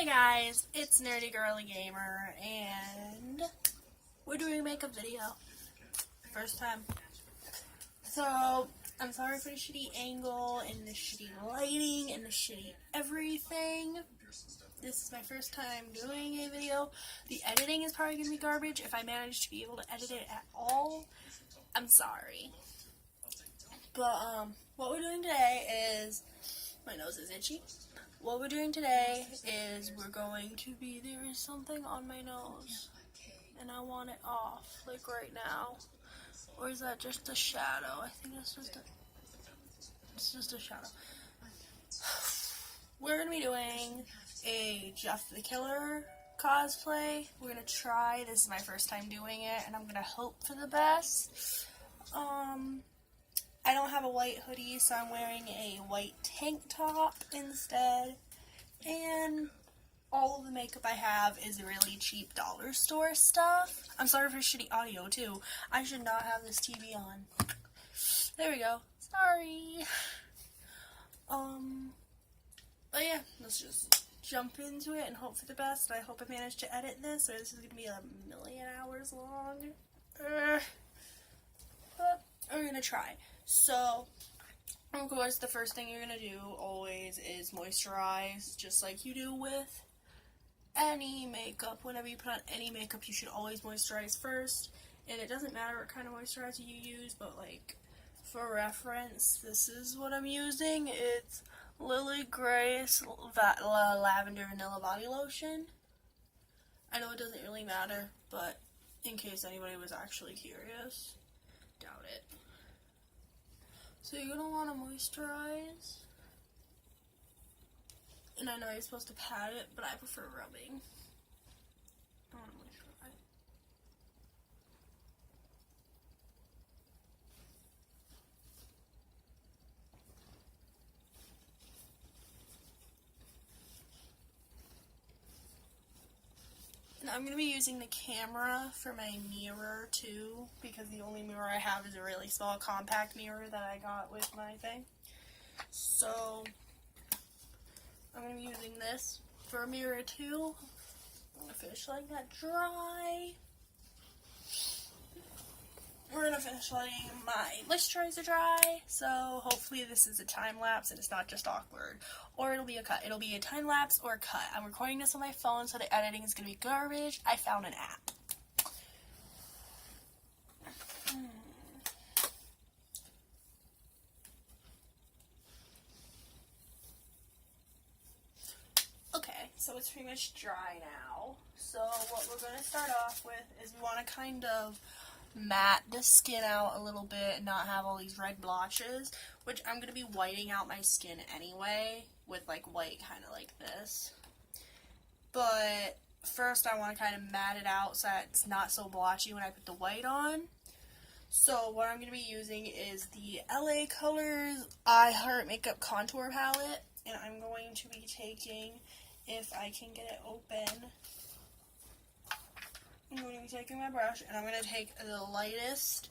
Hey guys, it's Nerdy Girly Gamer, and we're doing a makeup video. First time. So, I'm sorry for the shitty angle, and the shitty lighting, and the shitty everything. This is my first time doing a video. The editing is probably going to be garbage. If I manage to be able to edit it at all, I'm sorry. But, what we're doing today is, my nose is itchy. What we're doing today is we're going to be, there is something on my nose, and I want it off, like right now. Or is that just a shadow? I think it's just a shadow. We're going to be doing a Jeff the Killer cosplay. We're going to try, this is my first time doing it, and I'm going to hope for the best. I don't have a white hoodie, so I'm wearing a white tank top instead, and all of the makeup I have is really cheap dollar store stuff. I'm sorry for shitty audio, too. I should not have this TV on. There we go. Sorry. But yeah, let's just jump into it and hope for the best. I hope I manage to edit this, or this is going to be 1,000,000 hours long. But we're going to try. So, of course, the first thing you're going to do always is moisturize, just like you do with any makeup. Whenever you put on any makeup, you should always moisturize first. And it doesn't matter what kind of moisturizer you use, but like, for reference, this is what I'm using. It's Lily Grace Lavender Vanilla Body Lotion. I know it doesn't really matter, but in case anybody was actually curious, doubt it. So you're going to want to moisturize, and I know you're supposed to pat it, but I prefer rubbing. I want to moisturize. And I'm going to be using the camera for my mirror too, because the only mirror I have is a really small compact mirror that I got with my thing. So, I'm going to be using this for a mirror too. I'm going to finish letting that dry. We're going to finish letting my moisturizer dry, so hopefully this is a time lapse and it's not just awkward. Or it'll be a cut. It'll be a time lapse or a cut. I'm recording this on my phone, so the editing is going to be garbage. I found an app. Okay, so it's pretty much dry now. So what we're going to start off with is we want to kind of matte the skin out a little bit and not have all these red blotches, which I'm going to be whiting out my skin anyway with like white kind of like this. But first I want to kind of matte it out so that it's not so blotchy when I put the white on. So what I'm going to be using is the LA Colors I Heart Makeup Contour Palette, and I'm going to be taking, if I can get it open, I'm going to be taking my brush, and I'm going to take the lightest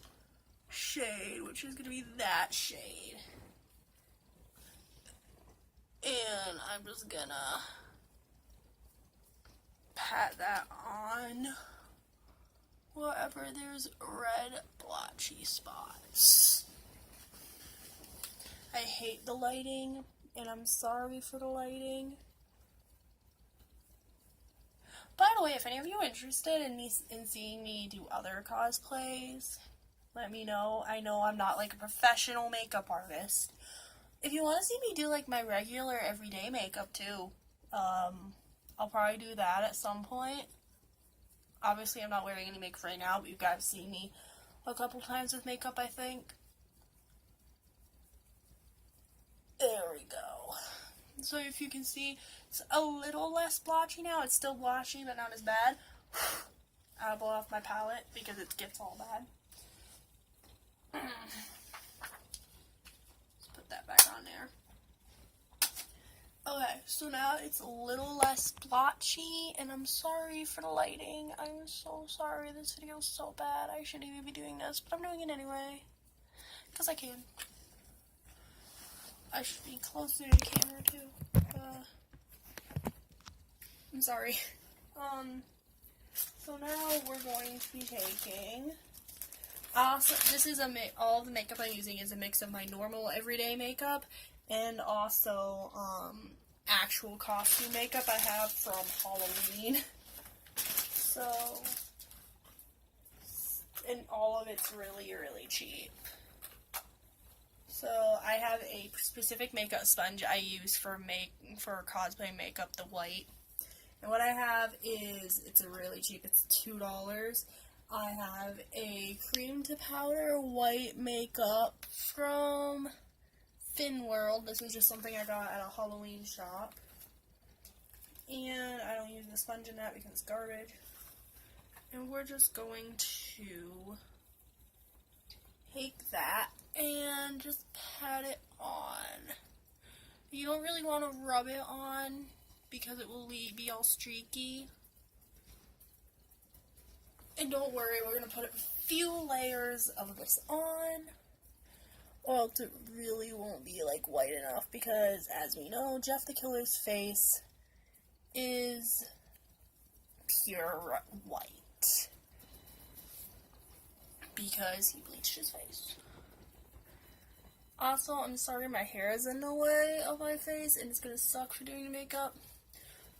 shade, which is going to be that shade. And I'm just going to pat that on wherever there's red blotchy spots. I hate the lighting, and I'm sorry for the lighting. By the way, if any of you are interested in seeing me do other cosplays, let me know. I know I'm not like a professional makeup artist. If you want to see me do like my regular everyday makeup too, I'll probably do that at some point. Obviously, I'm not wearing any makeup right now, but you guys see me a couple times with makeup, I think. There we go. So if you can see, it's a little less blotchy now. It's still blotchy, but not as bad. I'll blow off my palette because it gets all bad. Let's put that back on there. Okay, so now it's a little less blotchy, and I'm sorry for the lighting. I'm so sorry. This video is so bad. I shouldn't even be doing this, but I'm doing it anyway. Because I can. I should be closer to the camera, too. sorry. So now we're going to be taking, also, this is all the makeup I'm using is a mix of my normal everyday makeup and also, actual costume makeup I have from Halloween. So, and all of it's really, really cheap. So I have a specific makeup sponge I use for cosplay makeup, the white. And what I have is, it's really cheap, it's $2. I have a cream to powder white makeup from Fin World. This was just something I got at a Halloween shop. And I don't use the sponge in that because it's garbage. And we're just going to take that and just pat it on. You don't really want to rub it on because it will be all streaky. And don't worry, we're going to put a few layers of this on. Or else it really won't be like white enough because, as we know, Jeff the Killer's face is pure white. Because he bleached his face. Also, I'm sorry my hair is in the way of my face and it's going to suck for doing makeup.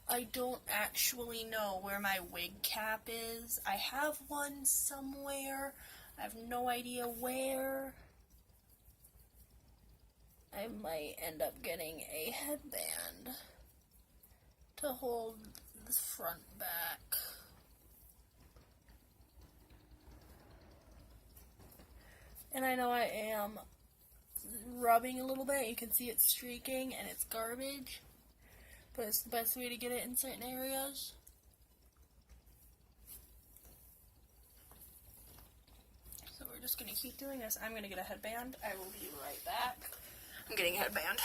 I don't actually know where my wig cap is. I have one somewhere. I have no idea where. I might end up getting a headband to hold the front back. And I know I am rubbing a little bit. You can see it's streaking and it's garbage. But it's the best way to get it in certain areas. So we're just going to keep doing this. I'm going to get a headband. I will be right back. I'm getting a headband.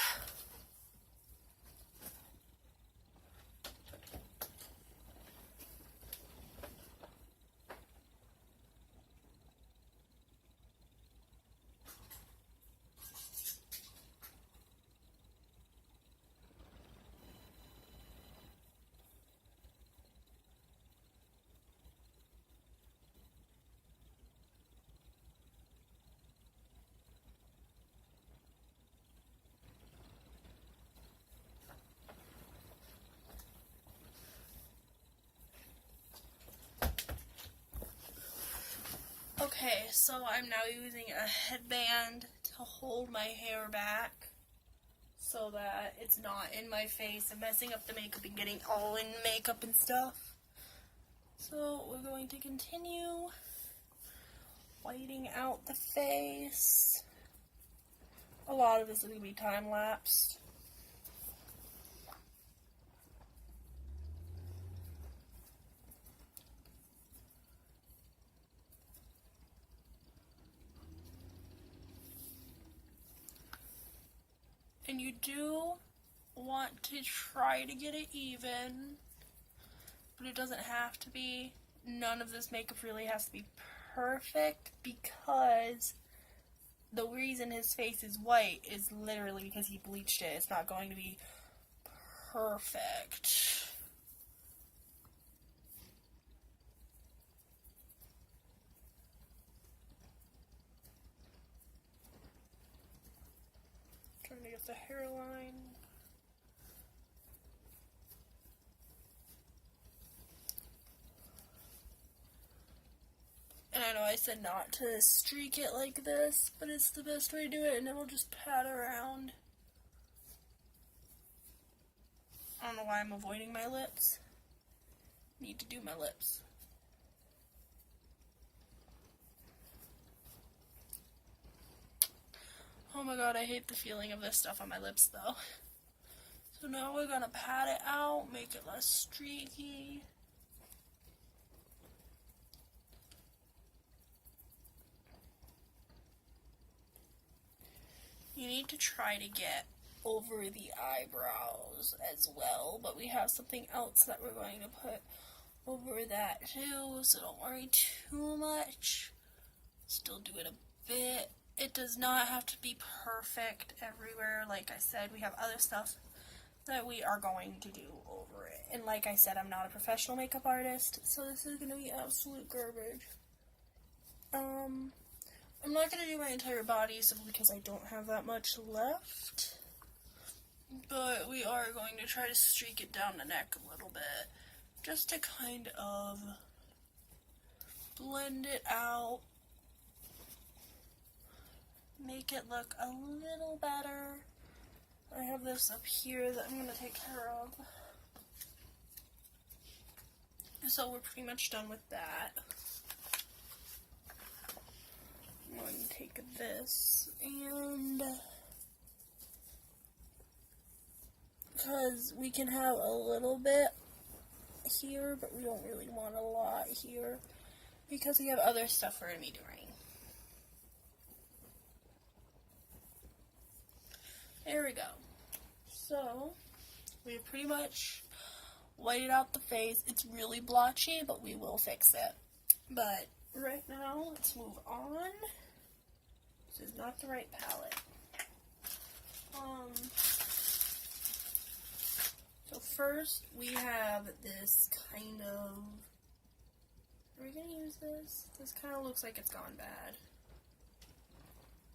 Okay, so I'm now using a headband to hold my hair back so that it's not in my face and messing up the makeup and getting all in makeup and stuff. So we're going to continue whiting out the face. A lot of this is going to be time-lapsed. And you do want to try to get it even, but it doesn't have to be. None of this makeup really has to be perfect because the reason his face is white is literally because he bleached it. It's not going to be perfect. Trying to get the hairline. And I know I said not to streak it like this, but it's the best way to do it, and then we'll just pat around. I don't know why I'm avoiding my lips. Need to do my lips. Oh my god, I hate the feeling of this stuff on my lips though. So now we're gonna pat it out, make it less streaky. You need to try to get over the eyebrows as well, but we have something else that we're going to put over that too, so don't worry too much. Still do it a bit. It does not have to be perfect everywhere. Like I said, we have other stuff that we are going to do over it. And like I said, I'm not a professional makeup artist, so this is going to be absolute garbage. I'm not going to do my entire body simply because I don't have that much left. But we are going to try to streak it down the neck a little bit, just to kind of blend it out, make it look a little better. I have this up here that I'm going to take care of. So we're pretty much done with that. I'm going to take this and, because we can have a little bit here, but we don't really want a lot here because we have other stuff we're going to be doing. There we go. So, we pretty much whited out the face. It's really blotchy, but we will fix it. But right now, let's move on. This is not the right palette. So first, we have this kind of... Are we going to use this? This kind of looks like it's gone bad.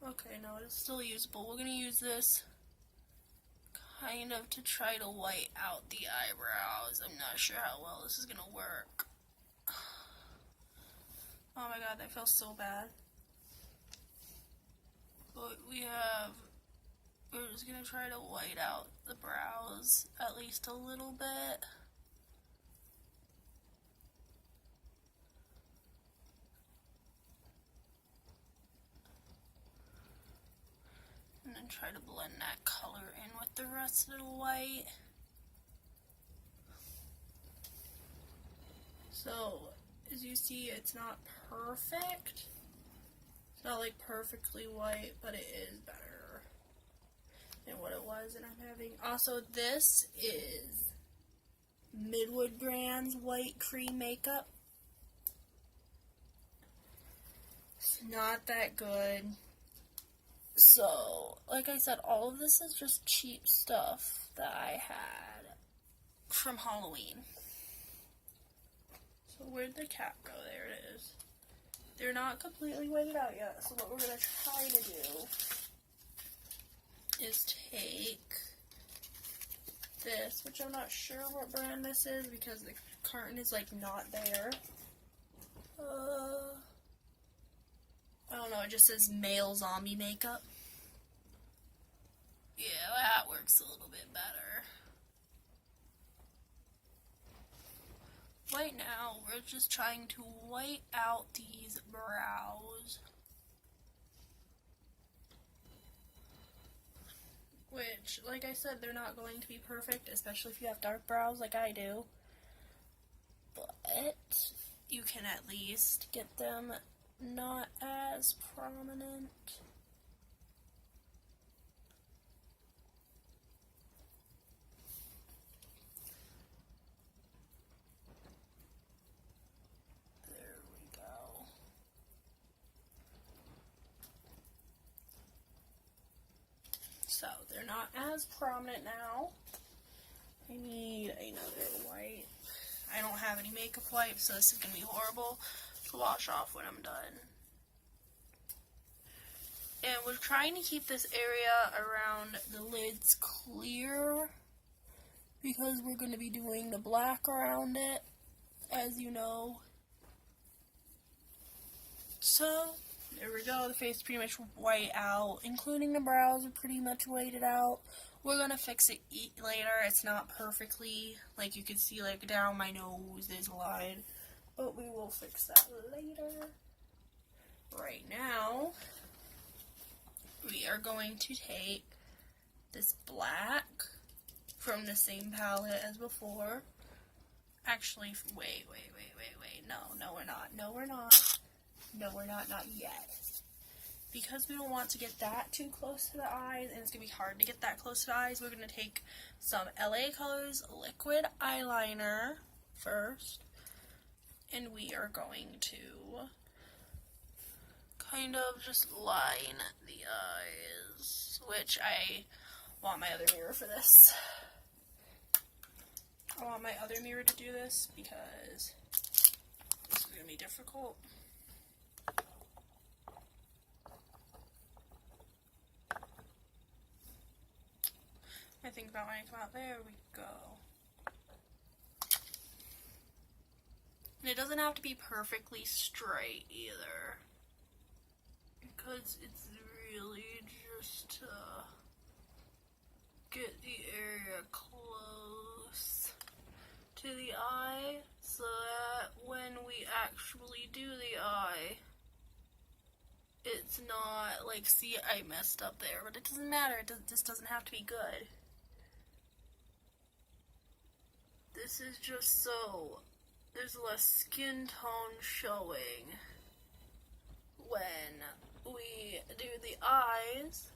Okay, no, it's still usable. We're going to use this kind of to try to white out the eyebrows. I'm not sure how well this is going to work. Oh my god, that feels so bad. But we're just going to try to white out the brows at least a little bit. And then try to blend that color in with the rest of the white. So, as you see, it's not perfect. It's not like perfectly white, but it is better than what it was. And I'm having, also this is Midwood Brand's White Cream Makeup. It's not that good. So, like I said, all of this is just cheap stuff that I had from Halloween. So where'd the cat go? There it is. They're not completely whited out yet, so what we're going to try to do is take this, which I'm not sure what brand this is because the carton is like not there. I don't know, it just says male zombie makeup. Yeah, that works a little bit better. Right now, we're just trying to white out these brows. Which, like I said, they're not going to be perfect, especially if you have dark brows like I do. But you can at least get them not as prominent. There we go. So they're not as prominent now. I need another white. I don't have any makeup wipes, so this is going to be horrible to wash off when I'm done. And we're trying to keep this area around the lids clear because we're going to be doing the black around it, as you know. So, there we go. The face is pretty much white out, including the brows are pretty much whited out. We're going to fix it later. It's not perfectly, like you can see, like down my nose is lined, but we will fix that later. Right now, we are going to take this black from the same palette as before. Actually, wait. No, we're not. No, we're not yet. Because we don't want to get that too close to the eyes, and it's going to be hard to get that close to the eyes, we're going to take some LA Colors liquid eyeliner first, and we are going to kind of just line the eyes, which I want my other mirror for this. want my other mirror to do this because this is going to be difficult. I think about when I come out. There we go. And it doesn't have to be perfectly straight either, because it's really just to get the area close to the eye so that when we actually do the eye, it's not like, see, I messed up there, but it doesn't matter. This doesn't have to be good. This is just so there's less skin tone showing when we do the eyes.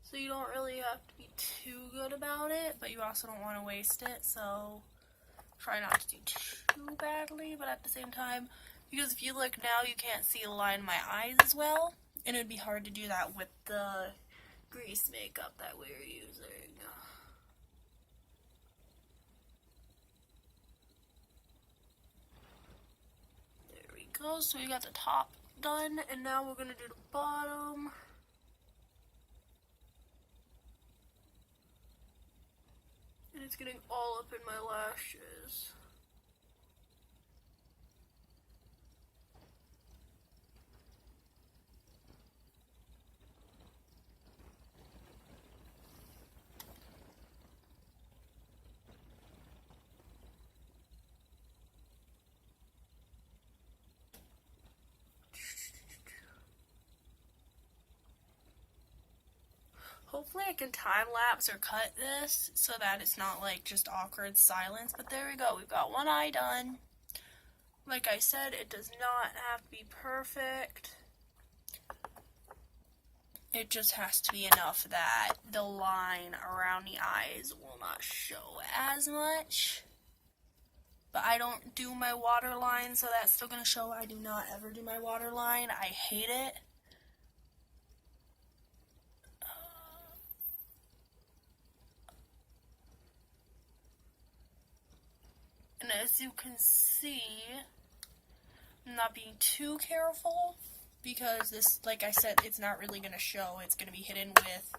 So you don't really have to be too good about it, but you also don't want to waste it, so try not to do too badly, but at the same time, because if you look now, you can't see the line in my eyes as well, and it would be hard to do that with the grease makeup that we're using. So we got the top done, and now we're going to do the bottom. And it's getting all up in my lashes. Hopefully I can time lapse or cut this so that it's not like just awkward silence, but there we go. We've got one eye done. Like I said, it does not have to be perfect. It just has to be enough that the line around the eyes will not show as much. But I don't do my waterline, so that's still going to show. I do not ever do my waterline. I hate it. And as you can see, I'm not being too careful because this, like I said, it's not really going to show. It's going to be hidden with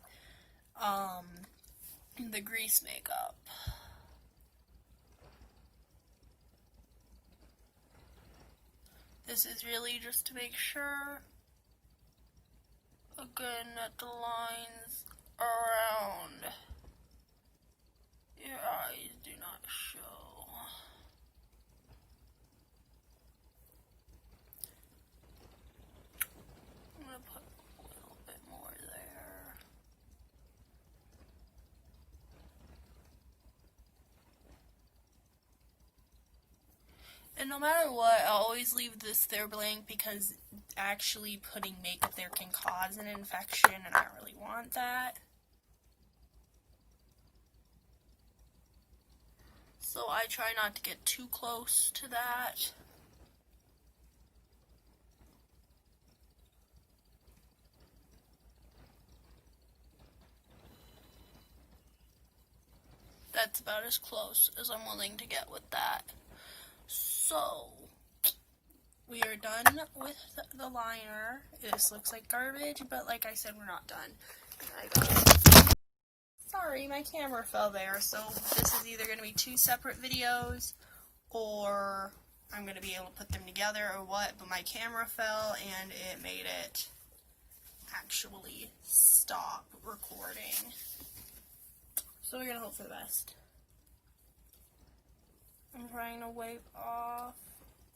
the grease makeup. This is really just to make sure, again, that the lines around your eyes do not show. I'm going to put a little bit more there. And no matter what, I'll always leave this there blank because actually putting makeup there can cause an infection, and I don't really want that. So I try not to get too close to that. That's about as close as I'm willing to get with that. So, we are done with the liner. This looks like garbage, but like I said, we're not done. Sorry, my camera fell there, so this is either going to be two separate videos, or I'm going to be able to put them together or what, but my camera fell and it made it actually stop recording. So we're going to hope for the best. I'm trying to wipe off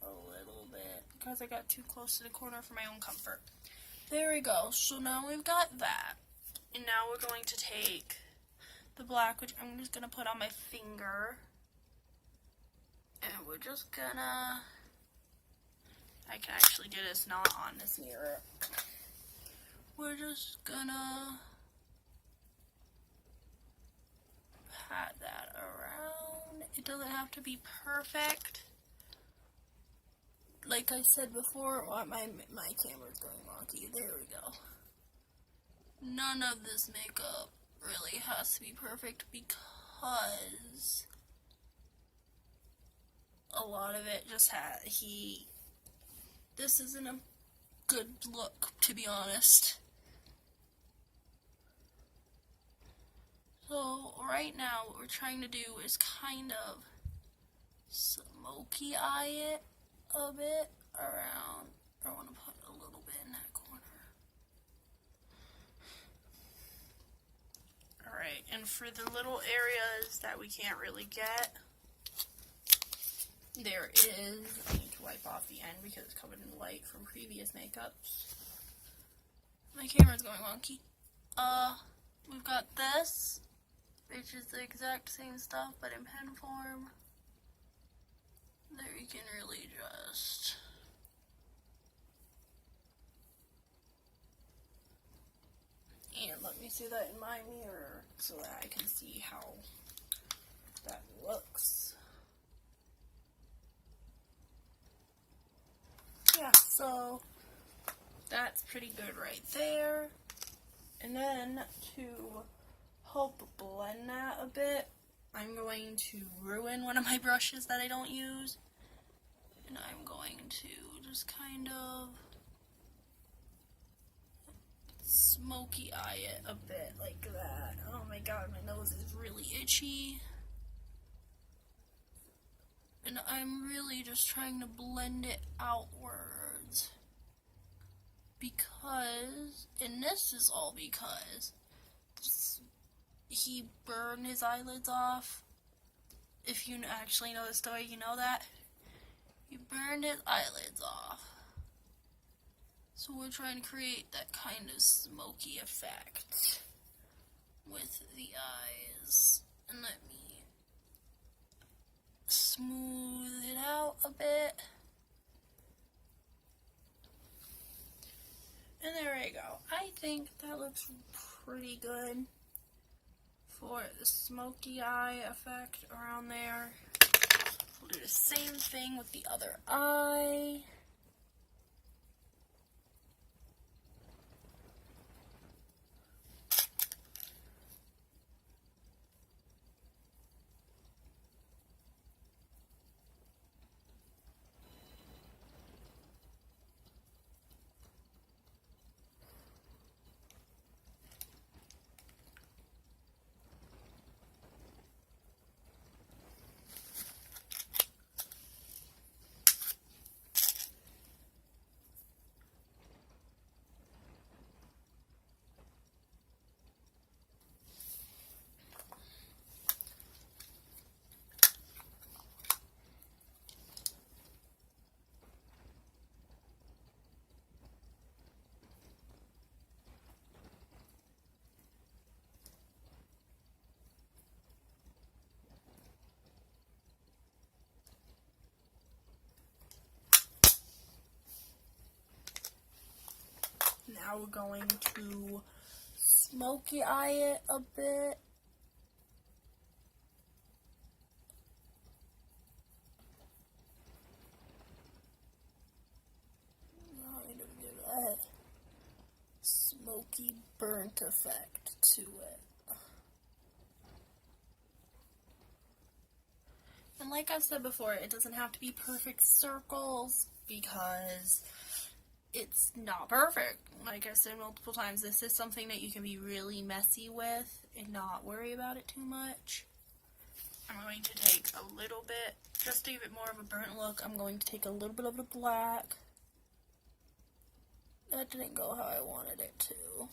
a little bit because I got too close to the corner for my own comfort. There we go. So now we've got that. And now we're going to take the black, which I'm just going to put on my finger. And we're just gonna, I can actually do this not on this mirror. We're just gonna pat that around. It doesn't have to be perfect. Like I said before, my camera's going wonky. There we go. None of this makeup really has to be perfect because a lot of it just this isn't a good look, to be honest. So right now what we're trying to do is kind of smoky eye it a bit around. I want to put a little bit in that corner. Alright, and for the little areas that we can't really get, there is, I need to wipe off the end because it's covered in light from previous makeups. My camera's going wonky. We've got this, which is the exact same stuff but in pen form. There you can really just and let me see that in my mirror so that I can see how that looks. Yeah, so that's pretty good right there. And then to help blend that a bit, I'm going to ruin one of my brushes that I don't use. And I'm going to just kind of smoky eye it a bit like that. Oh my god, my nose is really itchy. And I'm really just trying to blend it outwards. Because, and this is all because he burned his eyelids off. If you actually know the story, you know that. He burned his eyelids off. So we're trying to create that kind of smoky effect with the eyes. And let me smooth it out a bit. And there we go. I think that looks pretty good for the smoky eye effect around there. We'll do the same thing with the other eye. Now we're going to smoky eye it a bit. Kind of give that smoky burnt effect to it. And like I said before, it doesn't have to be perfect circles because it's not perfect. Like I said multiple times, this is something that you can be really messy with and not worry about it too much. I'm going to take a little bit, just to give it more of a burnt look, I'm going to take a little bit of the black. That didn't go how I wanted it to.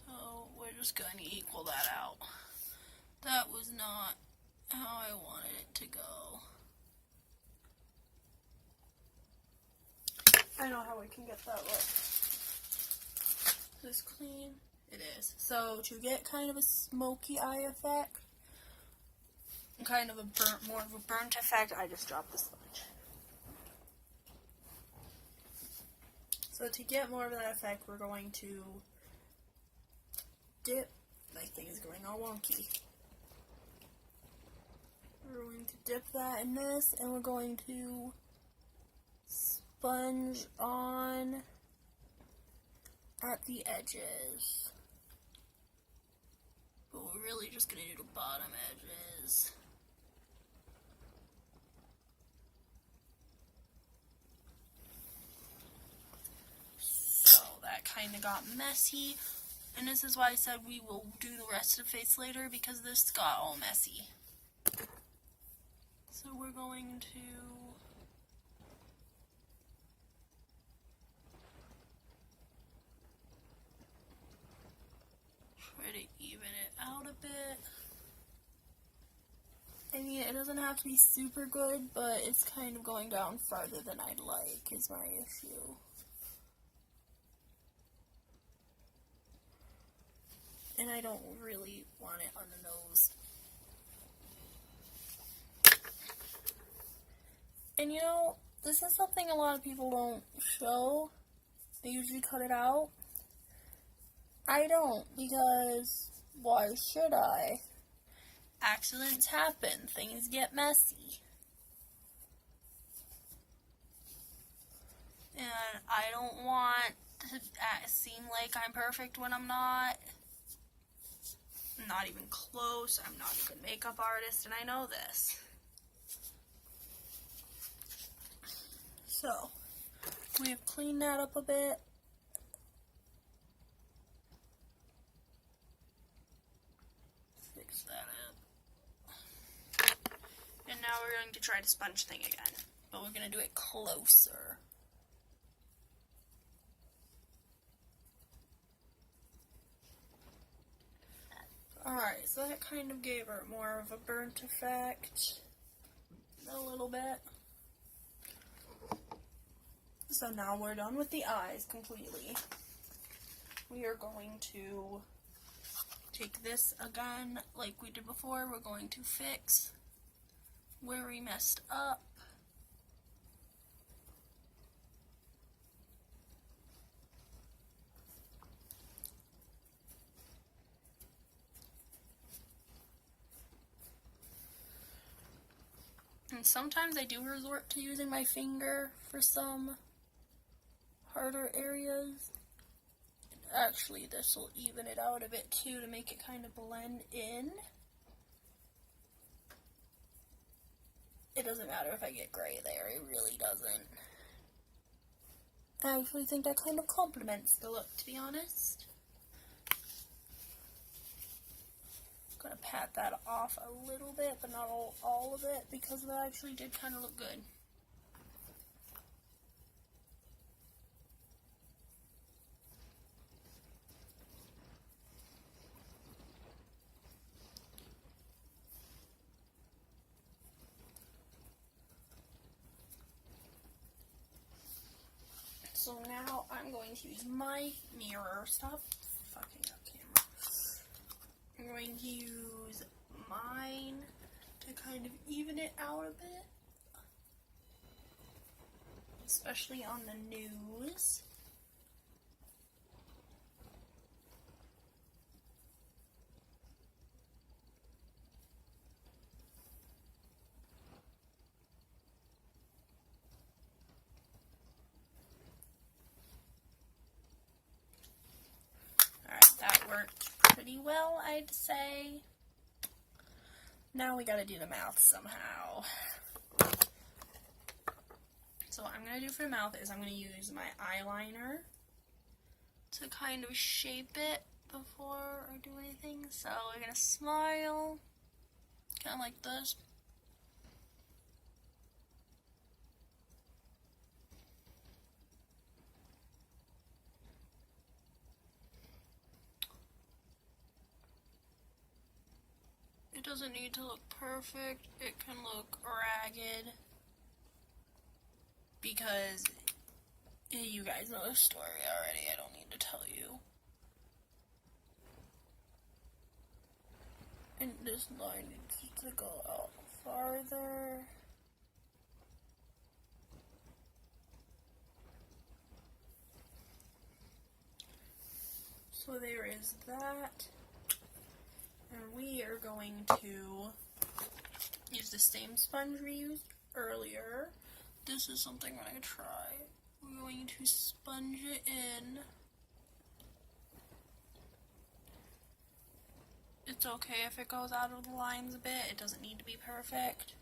So we're just going to equal that out. That was not how I wanted it to go. I know how we can get that look. Is this clean? It is. So to get kind of a smoky eye effect, kind of a burnt, more of a burnt effect, I just dropped the sponge. So to get more of that effect, we're going to dip. My thing is going all wonky. We're going to dip that in this, and we're going to sponge on at the edges. But we're really just gonna do the bottom edges. So that kind of got messy, and this is why I said we will do the rest of the face later, because this got all messy. So we're going to try to even it out a bit. I mean, it doesn't have to be super good, but it's kind of going down farther than I'd like, is my issue. And I don't really want it on the nose. And you know, this is something a lot of people don't show. They usually cut it out. I don't, because why should I? Accidents happen. Things get messy. And I don't want to seem like I'm perfect when I'm not. I'm not even close. I'm not a good makeup artist, and I know this. So, we have cleaned that up a bit. Fix that up. And now we're going to try the sponge thing again, but we're going to do it closer. Alright, so that kind of gave her more of a burnt effect. A little bit. So now we're done with the eyes completely. We are going to take this again, like we did before. We're going to fix where we messed up. And sometimes I do resort to using my finger for some harder areas. Actually, this will even it out a bit too to make it kind of blend in. It doesn't matter if I get gray there, it really doesn't. I actually think that kind of complements the look, to be honest. I'm gonna pat that off a little bit, but not all of it, because that actually did kind of look good. So now I'm going to use my mirror. Stop fucking up, camera. I'm going to use mine to kind of even it out a bit. Especially on the nose. Pretty well, I'd say. Now we gotta do the mouth somehow. So what I'm gonna do for the mouth is I'm gonna use my eyeliner to kind of shape it before I do anything. So we're gonna smile, kind of like this. It doesn't need to look perfect, it can look ragged, because you guys know the story already, I don't need to tell you. And this line needs to go out farther. So there is that. And we are going to use the same sponge we used earlier. This is something I'm going to try. We're going to sponge it in. It's okay if it goes out of the lines a bit. It doesn't need to be perfect.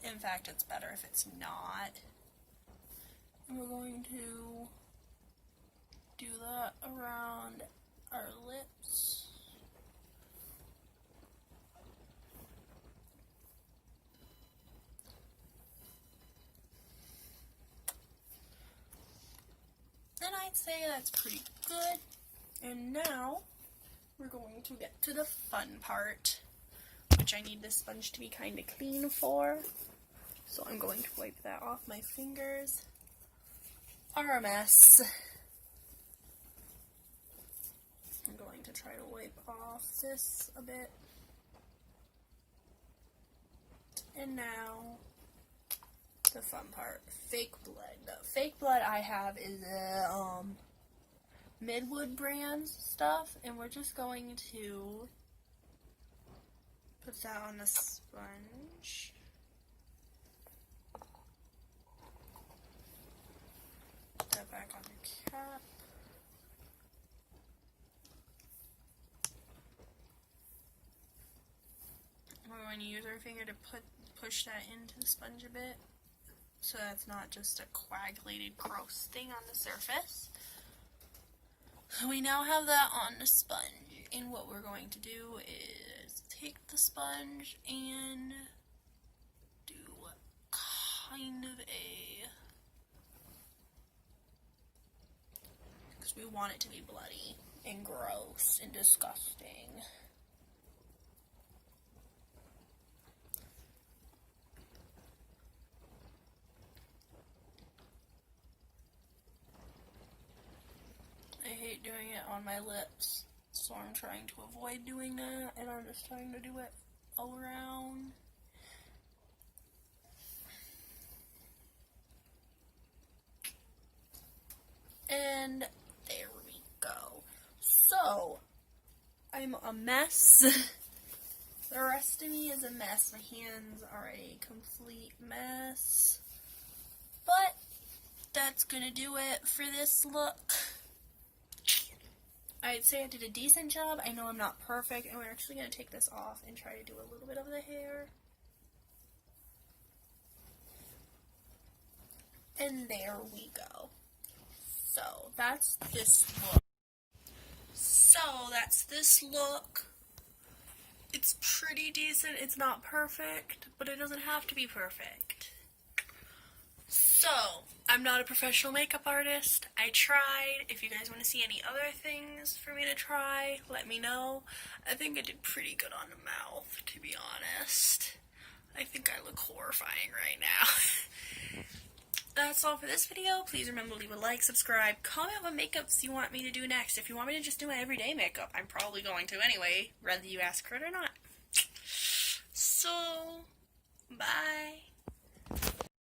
In fact, it's better if it's not. And we're going to do that around our lips. And I'd say that's pretty good. And now we're going to get to the fun part, which I need this sponge to be kind of clean for. So I'm going to wipe that off. My fingers are a mess. I'm going to try to wipe off this a bit. And now, the fun part, fake blood. The fake blood I have is Midwood brand stuff, and we're just going to put that on the sponge. Put that back on the cap. We're going to use our finger to push that into the sponge a bit, so that's not just a coagulated gross thing on the surface. We now have that on the sponge, and what we're going to do is take the sponge and do kind of because we want it to be bloody and gross and disgusting. I hate doing it on my lips, so I'm trying to avoid doing that, and I'm just trying to do it all around. And there we go. So, I'm a mess. The rest of me is a mess. My hands are a complete mess. But, that's gonna do it for this look. I'd say I did a decent job. I know I'm not perfect, and we're actually going to take this off and try to do a little bit of the hair. And there we go. So, that's this look. It's pretty decent. It's not perfect, but it doesn't have to be perfect. So, I'm not a professional makeup artist. I tried. If you guys want to see any other things for me to try, let me know. I think I did pretty good on the mouth, to be honest. I think I look horrifying right now. That's all for this video. Please remember to leave a like, subscribe, comment what makeups you want me to do next. If you want me to just do my everyday makeup, I'm probably going to anyway, whether you ask for it or not. So, bye.